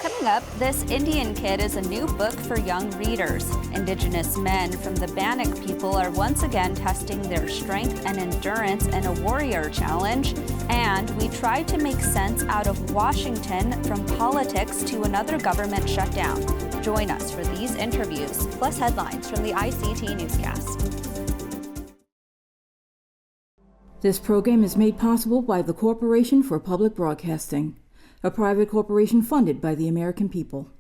Coming up, This Indian Kid is a new book for young readers. Indigenous men from the Bannock people are once again testing their strength and endurance in a warrior challenge. And we try to make sense out of Washington from politics to another government shutdown. Join us for these interviews, plus headlines from the ICT Newscast. This program is made possible by the Corporation for Public Broadcasting, a private corporation funded by the American people.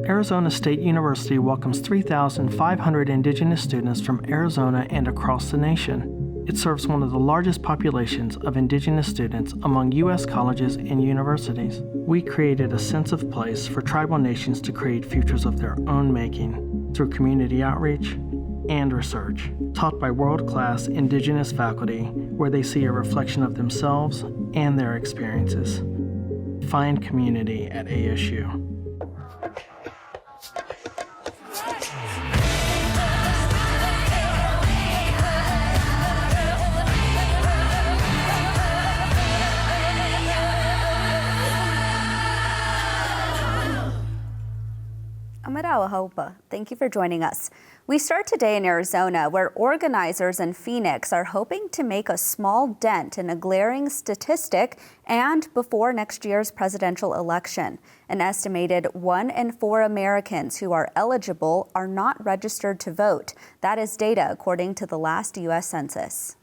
Arizona State University welcomes 3,500 Indigenous students from Arizona and across the nation. It serves one of the largest populations of Indigenous students among U.S. colleges and universities. We created a sense of place for tribal nations to create futures of their own making through community outreach and research, taught by world-class Indigenous faculty where they see a reflection of themselves and their experiences. Find community at ASU. Thank you for joining us. We start today in Arizona, where organizers in Phoenix are hoping to make a small dent in a glaring statistic and before next year's presidential election. An estimated 1 in 4 Americans who are eligible are not registered to vote. That is data according to the last U.S. Census.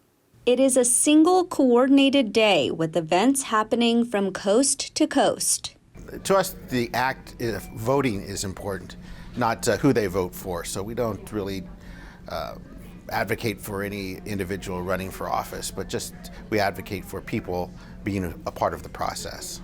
It is a single coordinated day with events happening from coast to coast. To us, the act of voting is important, not who they vote for. So we don't really advocate for any individual running for office, but just we advocate for people being a part of the process.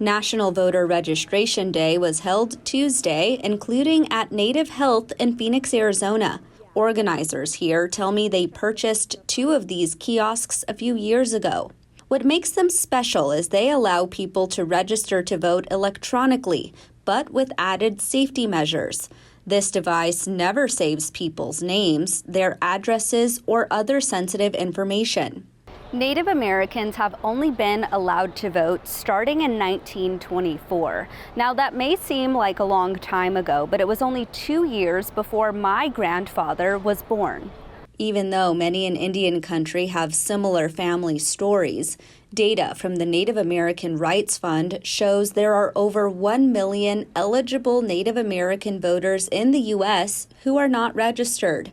National Voter Registration Day was held Tuesday, including at Native Health in Phoenix, Arizona. Organizers here tell me they purchased 2 of these kiosks a few years ago. What makes them special is they allow people to register to vote electronically, but with added safety measures. This device never saves people's names, their addresses, or other sensitive information. Native Americans have only been allowed to vote starting in 1924. Now, that may seem like a long time ago, but it was only 2 years before my grandfather was born. Even though many in Indian country have similar family stories, data from the Native American Rights Fund shows there are over 1 million eligible Native American voters in the U.S. who are not registered.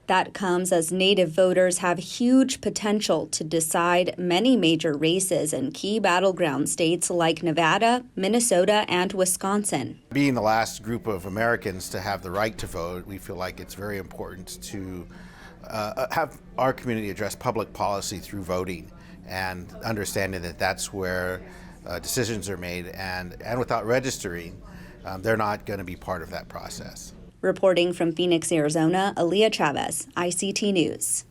That comes as Native voters have huge potential to decide many major races in key battleground states like Nevada, Minnesota, and Wisconsin. Being the last group of Americans to have the right to vote, we feel like it's very important to have our community address public policy through voting and understanding that that's where decisions are made, and without registering, they're not going to be part of that process. Reporting from Phoenix, Arizona, Aaliyah Chavez, ICT News.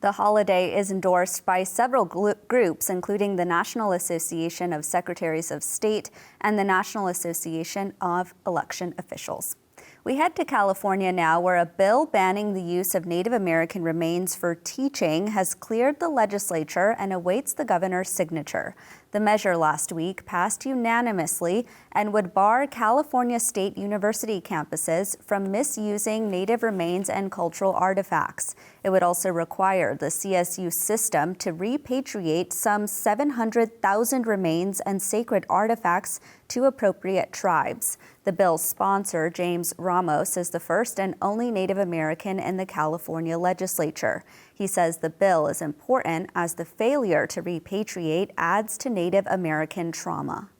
The holiday is endorsed by several groups, including the National Association of Secretaries of State and the National Association of Election Officials. We head to California now, where a bill banning the use of Native American remains for teaching has cleared the legislature and awaits the governor's signature. The measure last week passed unanimously and would bar California State University campuses from misusing Native remains and cultural artifacts. It would also require the CSU system to repatriate some 700,000 remains and sacred artifacts to appropriate tribes. The bill's sponsor, James Ramos, is the first and only Native American in the California legislature. He says the bill is important as the failure to repatriate adds to Native American trauma.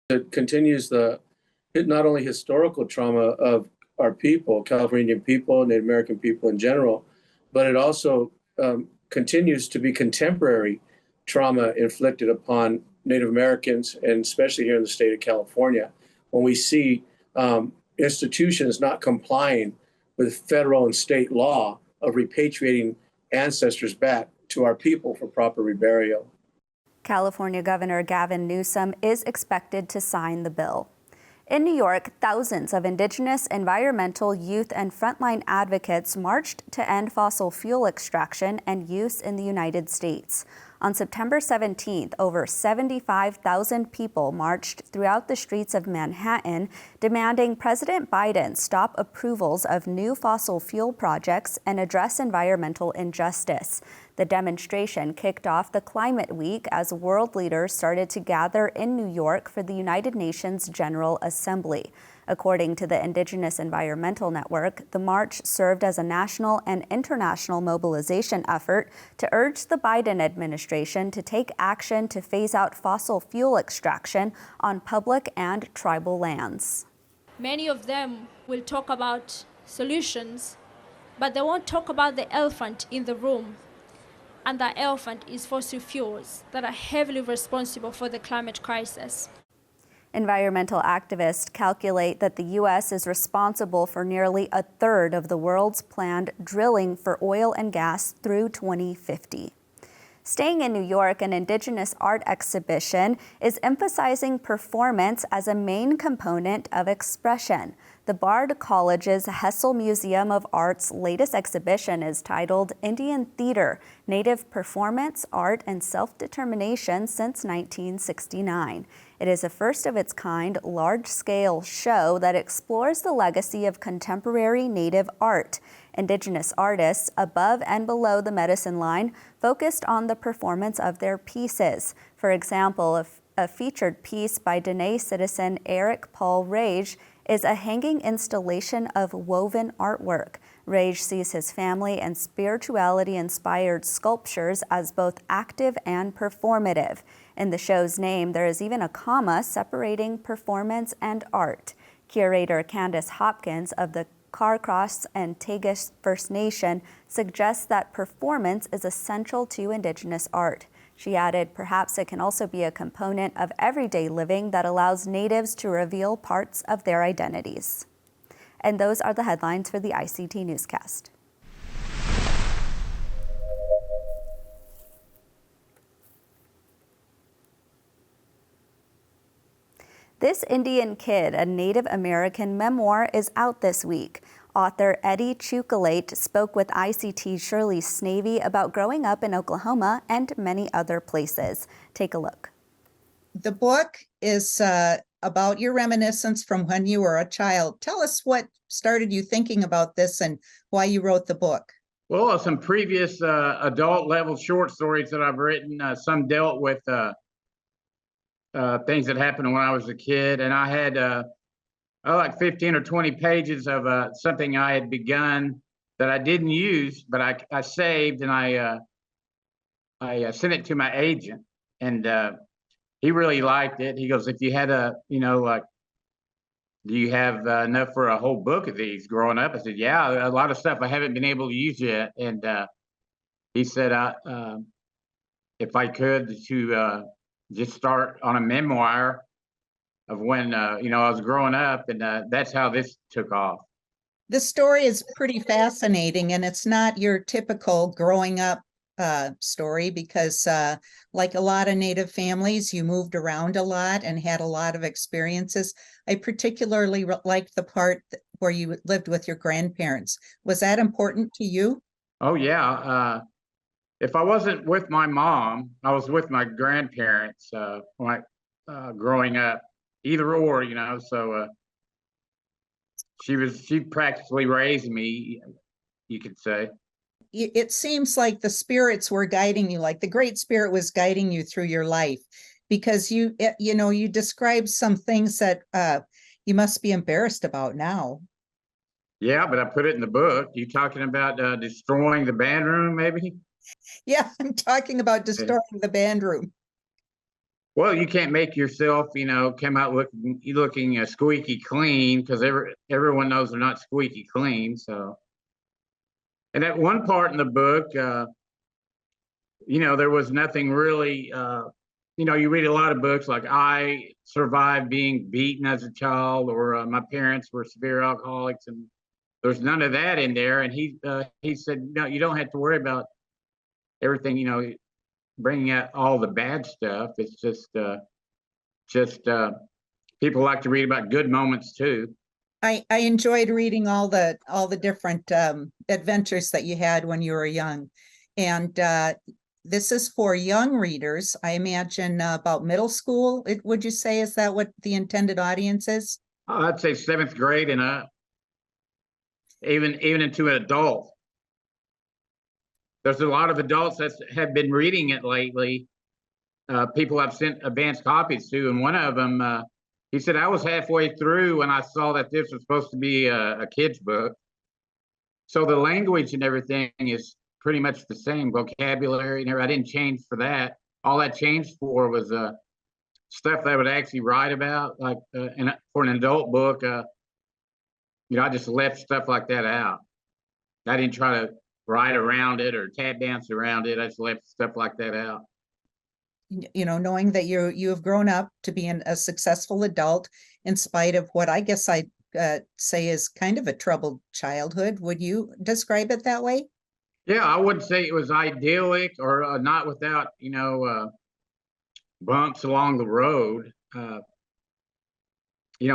It continues the not only historical trauma of our people, Californian people, Native American people in general, but it also continues to be contemporary trauma inflicted upon Native Americans, and especially here in the state of California, when we see institutions not complying with federal and state law of repatriating ancestors back to our people for proper reburial. California Governor Gavin Newsom is expected to sign the bill. In New York, thousands of Indigenous, environmental, youth, and frontline advocates marched to end fossil fuel extraction and use in the United States. On September 17th, over 75,000 people marched throughout the streets of Manhattan, demanding President Biden stop approvals of new fossil fuel projects and address environmental injustice. The demonstration kicked off the Climate Week as world leaders started to gather in New York for the United Nations General Assembly. According to the Indigenous Environmental Network, the march served as a national and international mobilization effort to urge the Biden administration to take action to phase out fossil fuel extraction on public and tribal lands. Many of them will talk about solutions, but they won't talk about the elephant in the room. And that elephant is fossil fuels that are heavily responsible for the climate crisis. Environmental activists calculate that the U.S. is responsible for nearly a third of the world's planned drilling for oil and gas through 2050. Staying in New York, an Indigenous art exhibition is emphasizing performance as a main component of expression. The Bard College's Hessel Museum of Art's latest exhibition is titled Indian Theater, Native Performance, Art, and Self-Determination since 1969. It is a first-of-its-kind, large-scale show that explores the legacy of contemporary Native art. Indigenous artists, above and below the medicine line, focused on the performance of their pieces. For example, a featured piece by Dene citizen Eric Paul Rage is a hanging installation of woven artwork. Rage sees his family and spirituality-inspired sculptures as both active and performative. In the show's name, there is even a comma separating performance and art. Curator Candace Hopkins of the Carcross and Tagish First Nation suggests that performance is essential to Indigenous art. She added, perhaps it can also be a component of everyday living that allows Natives to reveal parts of their identities. And those are the headlines for the ICT Newscast. This Indian Kid, a Native American memoir, is out this week. Author Eddie Chukalate spoke with ICT's Shirley Snavy about growing up in Oklahoma and many other places. Take a look. The book is about your reminiscence from when you were a child. Tell us what started you thinking about this and why you wrote the book. Well, some previous adult level short stories that I've written, some dealt with things that happened when I was a kid, and I had like 15 or 20 pages of something I had begun that I didn't use, but I saved, and I sent it to my agent, and he really liked it. He goes, if you had do you have enough for a whole book of these growing up? I said, yeah, a lot of stuff I haven't been able to use yet. And he said, if I could, to just start on a memoir of when, I was growing up, and that's how this took off. The story is pretty fascinating, and it's not your typical growing up story because like a lot of Native families, you moved around a lot and had a lot of experiences. I particularly liked the part where you lived with your grandparents. Was that important to you? Oh, yeah. If I wasn't with my mom, I was with my grandparents growing up, either or, so she practically raised me, you could say. It seems like the spirits were guiding you, like the Great Spirit was guiding you through your life, because you described some things that you must be embarrassed about now. Yeah, but I put it in the book. You talking about destroying the band room, maybe? Yeah, I'm talking about destroying the band room. Well, you can't make yourself, come out looking squeaky clean, because everyone knows they're not squeaky clean. So, and at one part in the book, there was nothing really. You read a lot of books like I survived being beaten as a child, or my parents were severe alcoholics, and there's none of that in there. And he said, no, you don't have to worry about everything, bringing out all the bad stuff. It's just people like to read about good moments too. I enjoyed reading all the different adventures that you had when you were young. And this is for young readers, I imagine, about middle school. Would you say, is that what the intended audience is? I'd say 7th grade and up, even into an adult. There's a lot of adults that have been reading it lately. People I've sent advanced copies to, and one of them, he said, I was halfway through when I saw that this was supposed to be a kid's book. So the language and everything is pretty much the same, vocabulary and everything. I didn't change for that. All that changed for was stuff that I would actually write about, like for an adult book. I just left stuff like that out. I didn't try to write around it or tap dance around it. I just left stuff like that out. Knowing that you have grown up to be a successful adult in spite of what I guess I'd say is kind of a troubled childhood. Would you describe it that way? Yeah, I wouldn't say it was idyllic or not without, bumps along the road.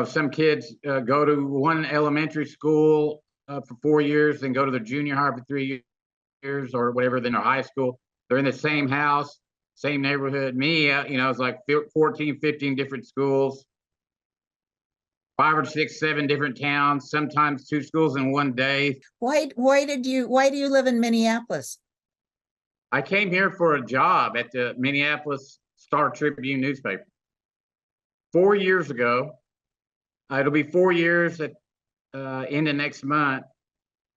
Some kids go to one elementary school for 4 years, then go to their junior high for 3 years or whatever, then their high school. They're in the same house, same neighborhood. Me, it's like 14, 15 different schools, 5 or 6, 7 different towns, sometimes 2 schools in one day. Why do you live in Minneapolis? I came here for a job at the Minneapolis Star Tribune newspaper 4 years ago. It'll be 4 years at end of next month.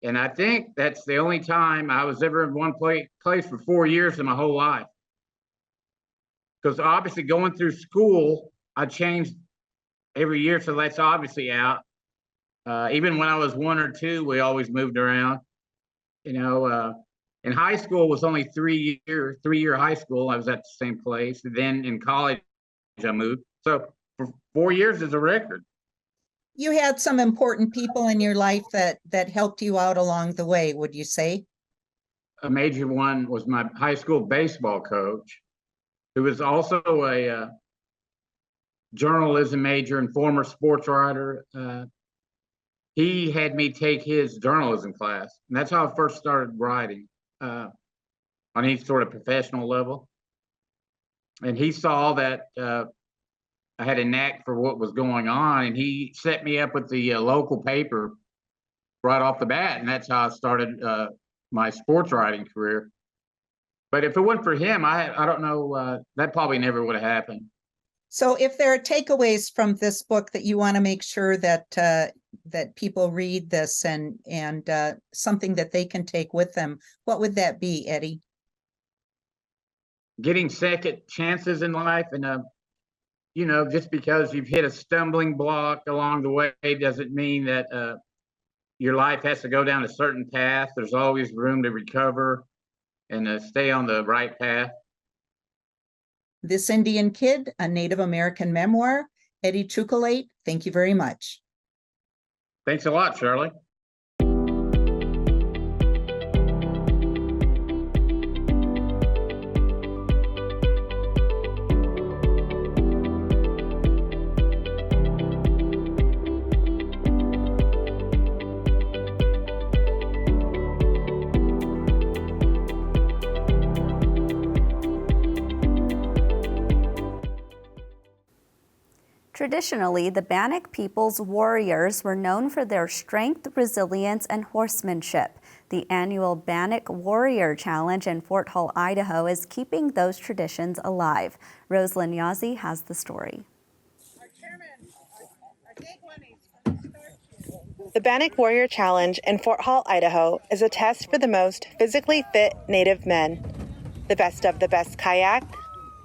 And I think that's the only time I was ever in one place for 4 years in my whole life. Because obviously going through school, I changed every year, so that's obviously out. Even when I was 1 or 2, we always moved around. In high school was only 3-year high school. I was at the same place. And then in college, I moved. So for 4 years is a record. You had some important people in your life that helped you out along the way, would you say? A major one was my high school baseball coach, who was also a journalism major and former sports writer. He had me take his journalism class, and that's how I first started writing on any sort of professional level. And he saw that I had a knack for what was going on, and he set me up with the local paper right off the bat, and that's how I started my sports writing career. But if it wasn't for him, I don't know, that probably never would have happened. So if there are takeaways from this book that you want to make sure that that people read this and something that they can take with them, what would that be, Eddie? Getting second chances in life, and just because you've hit a stumbling block along the way doesn't mean that your life has to go down a certain path. There's always room to recover and stay on the right path. This Indian Kid, a Native American memoir. Eddie Chocolate, thank you very much. Thanks a lot, Shirley. Traditionally, the Bannock people's warriors were known for their strength, resilience, and horsemanship. The annual Bannock Warrior Challenge in Fort Hall, Idaho is keeping those traditions alive. Rosalind Yazzie has the story. The Bannock Warrior Challenge in Fort Hall, Idaho is a test for the most physically fit Native men. The best of the best kayak,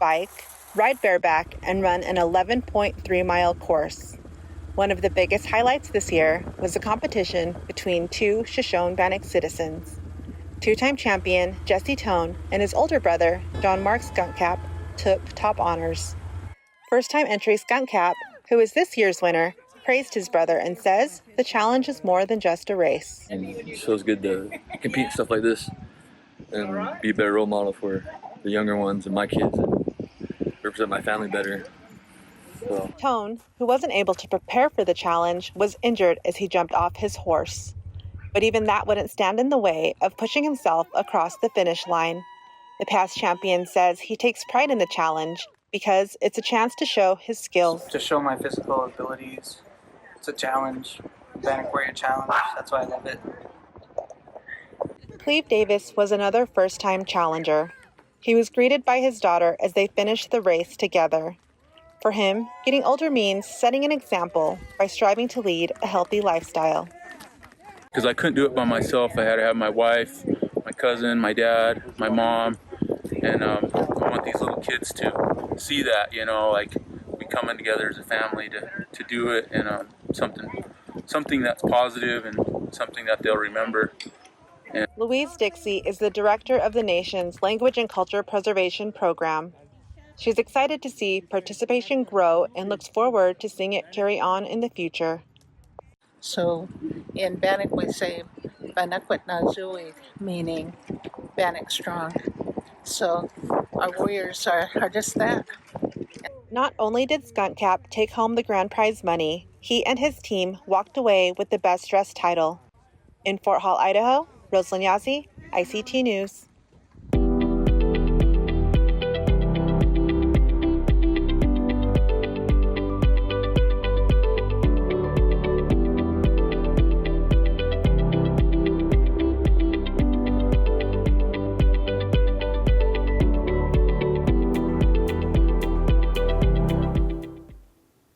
bike, ride bareback, and run an 11.3-mile course. One of the biggest highlights this year was a competition between 2 Shoshone-Bannock citizens. 2-time champion Jesse Tone and his older brother, Don Mark Skunkcap, took top honors. First-time entry Skunkcap, who is this year's winner, praised his brother and says the challenge is more than just a race. And it feels good to compete in stuff like this and be a better role model for the younger ones and my kids and represent my family better. So Tone, who wasn't able to prepare for the challenge, was injured as he jumped off his horse. But even that wouldn't stand in the way of pushing himself across the finish line. The past champion says he takes pride in the challenge because it's a chance to show his skills. To show my physical abilities. It's a challenge. Bannock Warrior challenge. That's why I love it. Cleve Davis was another first-time challenger. He was greeted by his daughter as they finished the race together. For him, getting older means setting an example by striving to lead a healthy lifestyle. because I couldn't do it by myself. I had to have my wife, my cousin, my dad, my mom, and I want these little kids to see that, like we coming together as a family to do it, and something that's positive and something that they'll remember. Louise Dixie is the director of the nation's Language and Culture Preservation Program. She's excited to see participation grow and looks forward to seeing it carry on in the future. So in Bannock we say Bannock Nazui, meaning Bannock strong. So our warriors are just that. Not only did Skunk Cap take home the grand prize money, he and his team walked away with the Best Dressed title. In Fort Hall, Idaho, Rosalind Yazzie, ICT News.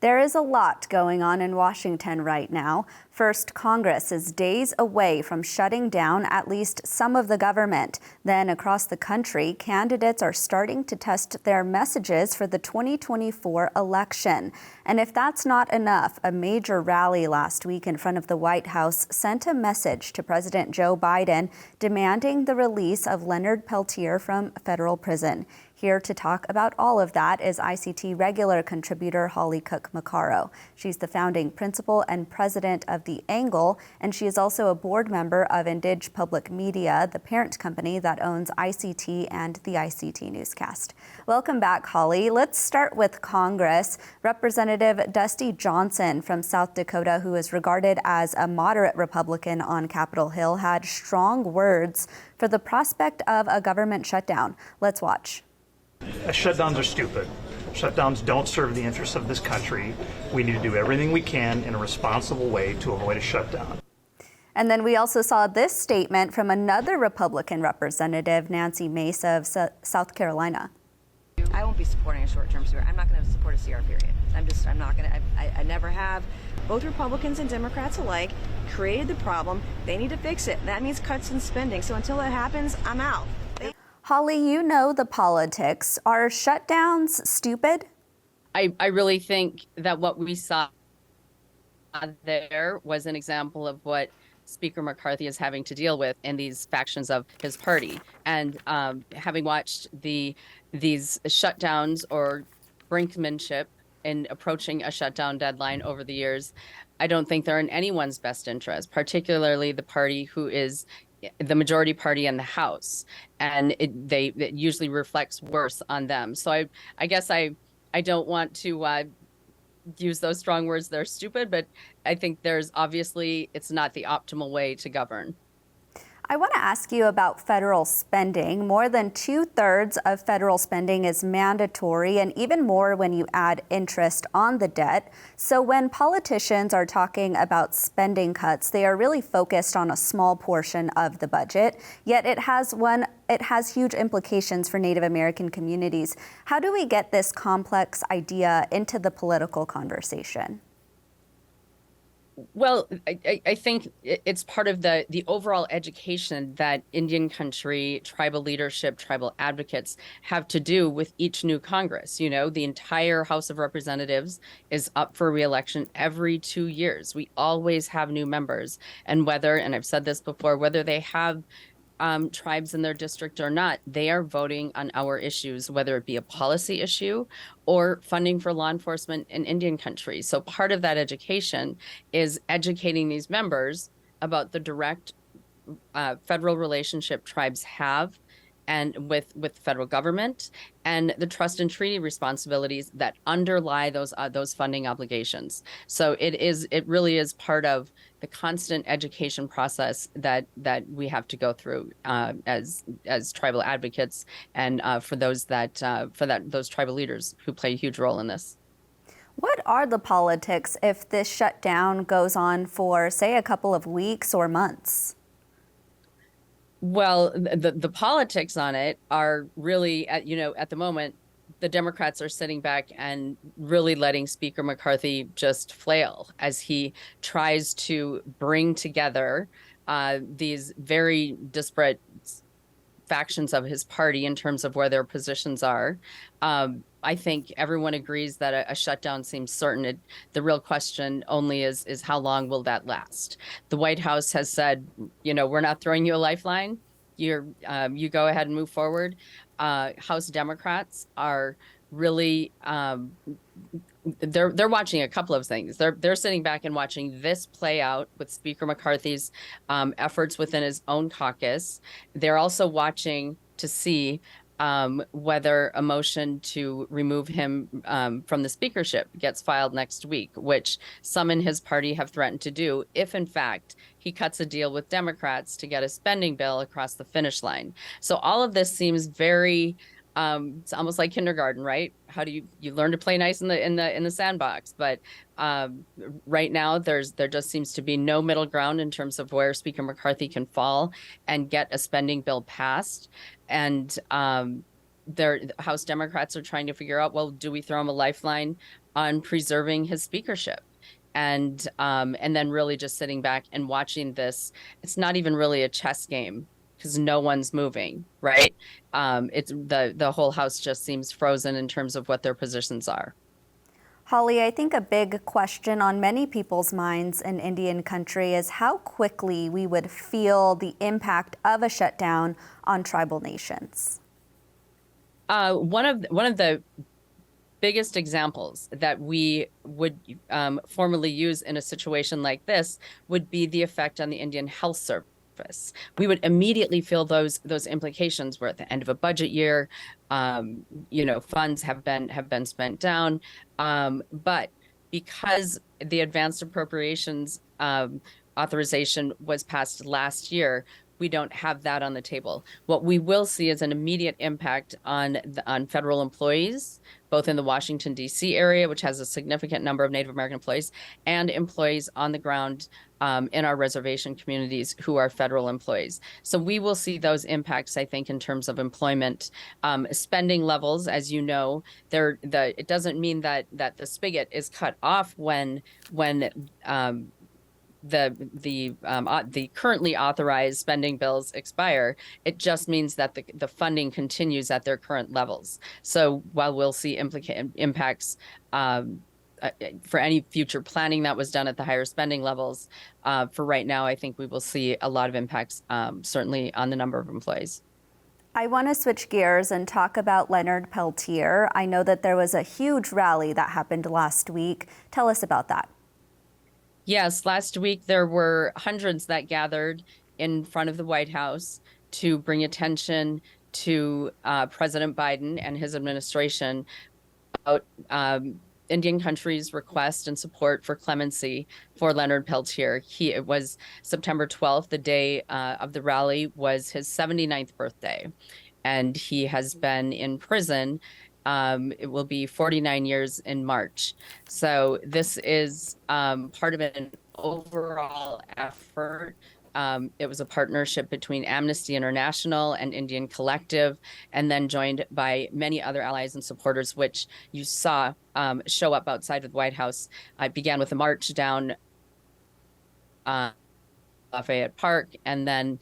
There is a lot going on in Washington right now. First, Congress is days away from shutting down at least some of the government. Then across the country, candidates are starting to test their messages for the 2024 election. And if that's not enough, a major rally last week in front of the White House sent a message to President Joe Biden demanding the release of Leonard Peltier from federal prison. Here to talk about all of that is ICT regular contributor Holly Cook-Macaro. She's the founding principal and president of The Angle, and she is also a board member of Indig Public Media, the parent company that owns ICT and the ICT Newscast. Welcome back, Holly. Let's start with Congress. Representative Dusty Johnson from South Dakota, who is regarded as a moderate Republican on Capitol Hill, had strong words for the prospect of a government shutdown. Let's watch. Shutdowns are stupid. Shutdowns don't serve the interests of this country. We need to do everything we can in a responsible way to avoid a shutdown. And then we also saw this statement from another Republican representative, Nancy Mesa of South Carolina. I won't be supporting a short-term CR. I'm not going to support a CR period. I'm not going to, I never have. Both Republicans and Democrats alike created the problem. They need to fix it. That means cuts in spending. So until that happens, I'm out. Holly, you know the politics. Are shutdowns stupid? I really think that what we saw there was an example of what Speaker McCarthy is having to deal with in these factions of his party. And having watched these shutdowns or brinkmanship in approaching a shutdown deadline over the years, I don't think they're in anyone's best interest, particularly the party who is the majority party in the House, and it usually reflects worse on them. So I guess I don't want to use those strong words. They're stupid, but I think it's not the optimal way to govern. I want to ask you about federal spending. More than 2/3 of federal spending is mandatory, and even more when you add interest on the debt. So when politicians are talking about spending cuts, they are really focused on a small portion of the budget, yet it has huge implications for Native American communities. How do we get this complex idea into the political conversation? Well, I think it's part of the overall education that Indian country, tribal leadership, tribal advocates have to do with each new Congress. The entire House of Representatives is up for re-election every 2 years. We always have new members. And I've said this before, whether they have tribes in their district or not, they are voting on our issues, whether it be a policy issue or funding for law enforcement in Indian country. So part of that education is educating these members about the direct federal relationship tribes have and with the federal government and the trust and treaty responsibilities that underlie those funding obligations. So it really is part of the constant education process that we have to go through as tribal advocates, and for those those tribal leaders who play a huge role in this. What are the politics if this shutdown goes on for, say, a couple of weeks or months? Well, the politics on it are really, at the moment, the Democrats are sitting back and really letting Speaker McCarthy just flail as he tries to bring together these very disparate factions of his party in terms of where their positions are. I think everyone agrees that a shutdown seems certain. The real question only is how long will that last? The White House has said, we're not throwing you a lifeline. You go ahead and move forward. House Democrats are really they're watching a couple of things. They're sitting back and watching this play out with Speaker McCarthy's efforts within his own caucus. They're also watching to see whether a motion to remove him from the speakership gets filed next week, which some in his party have threatened to do if, in fact, he cuts a deal with Democrats to get a spending bill across the finish line. So all of this seems very it's almost like kindergarten, right? How do you learn to play nice in the sandbox? But right now, there just seems to be no middle ground in terms of where Speaker McCarthy can fall and get a spending bill passed. And House Democrats are trying to figure out, well, do we throw him a lifeline on preserving his speakership? And then really just sitting back and watching this. It's not even really a chess game, because no one's moving, right? It's the whole House just seems frozen in terms of what their positions are. Holly, I think a big question on many people's minds in Indian country is how quickly we would feel the impact of a shutdown on tribal nations. One of the biggest examples that we would formally use in a situation like this would be the effect on the Indian Health Service. We would immediately feel those implications. We're at the end of a budget year. Funds have been spent down, but because the advanced appropriations authorization was passed last year, we don't have that on the table. What we will see is an immediate impact on federal employees, both in the Washington, D.C. area, which has a significant number of Native American employees, and employees on the ground in our reservation communities who are federal employees. So we will see those impacts, I think, in terms of employment. Spending levels, as you know, it doesn't mean that the spigot is cut off when the currently authorized spending bills expire. It just means that the funding continues at their current levels. So while we'll see impacts for any future planning that was done at the higher spending levels, for right now, I think we will see a lot of impacts, certainly on the number of employees. I want to switch gears and talk about Leonard Peltier. I know that there was a huge rally that happened last week. Tell us about that. Yes, last week there were hundreds that gathered in front of the White House to bring attention to President Biden and his administration about Indian country's request and support for clemency for Leonard Peltier. It was September 12th, the day of the rally, was his 79th birthday, and he has been in prison. It will be 49 years in March. So this is part of an overall effort. It was a partnership between Amnesty International and Indian Collective, and then joined by many other allies and supporters, which you saw show up outside of the White House. It began with a march down Lafayette Park, and then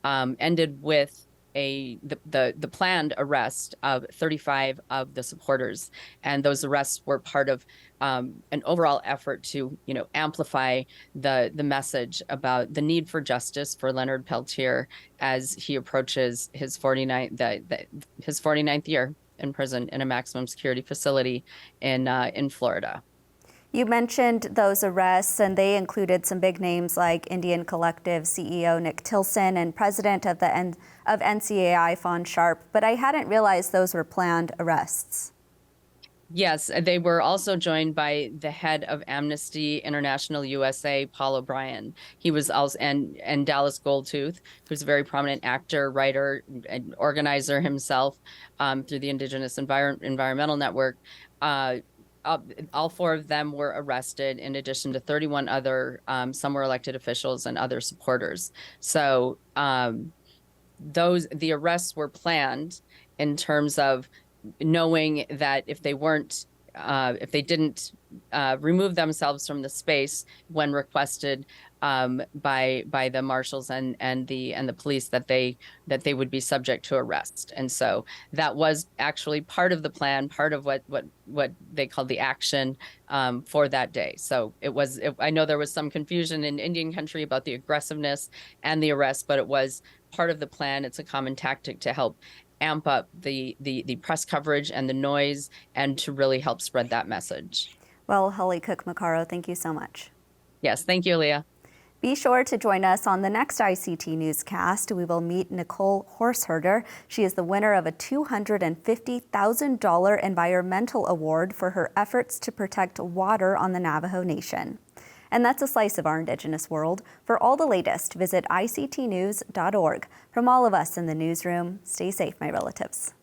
ended with the planned arrest of 35 of the supporters, and those arrests were part of an overall effort to amplify the message about the need for justice for Leonard Peltier as he approaches his 49th year in prison in a maximum security facility in Florida. You mentioned those arrests, and they included some big names like Indian Collective CEO Nick Tilson and president of NCAI Fawn Sharp, but I hadn't realized those were planned arrests. Yes, they were also joined by the head of Amnesty International USA, Paul O'Brien. He was also, and Dallas Goldtooth, who's a very prominent actor, writer, and organizer himself through the Indigenous Environmental Network. All four of them were arrested, in addition to 31 other, some were elected officials and other supporters. So the arrests were planned in terms of knowing that if they didn't remove themselves from the space when requested by the marshals and the police, that they would be subject to arrest. And so that was actually part of the plan, part of what they called the action for that day. So I know there was some confusion in Indian country about the aggressiveness and the arrest, but it was part of the plan. It's a common tactic to help amp up the press coverage and the noise, and to really help spread that message. Well, Holly Cook-Macaro, thank you so much. Yes, thank you, Leah. Be sure to join us on the next ICT Newscast. We will meet Nicole Horseherder. She is the winner of a $250,000 environmental award for her efforts to protect water on the Navajo Nation. And that's a slice of our Indigenous world. For all the latest, visit ictnews.org. From all of us in the newsroom, stay safe, my relatives.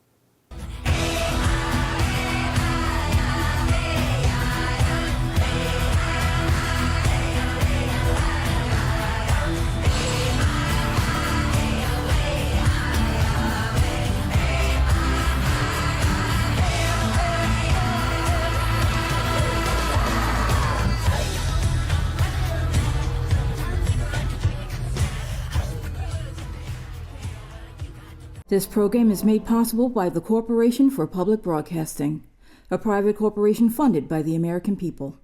This program is made possible by the Corporation for Public Broadcasting, a private corporation funded by the American people.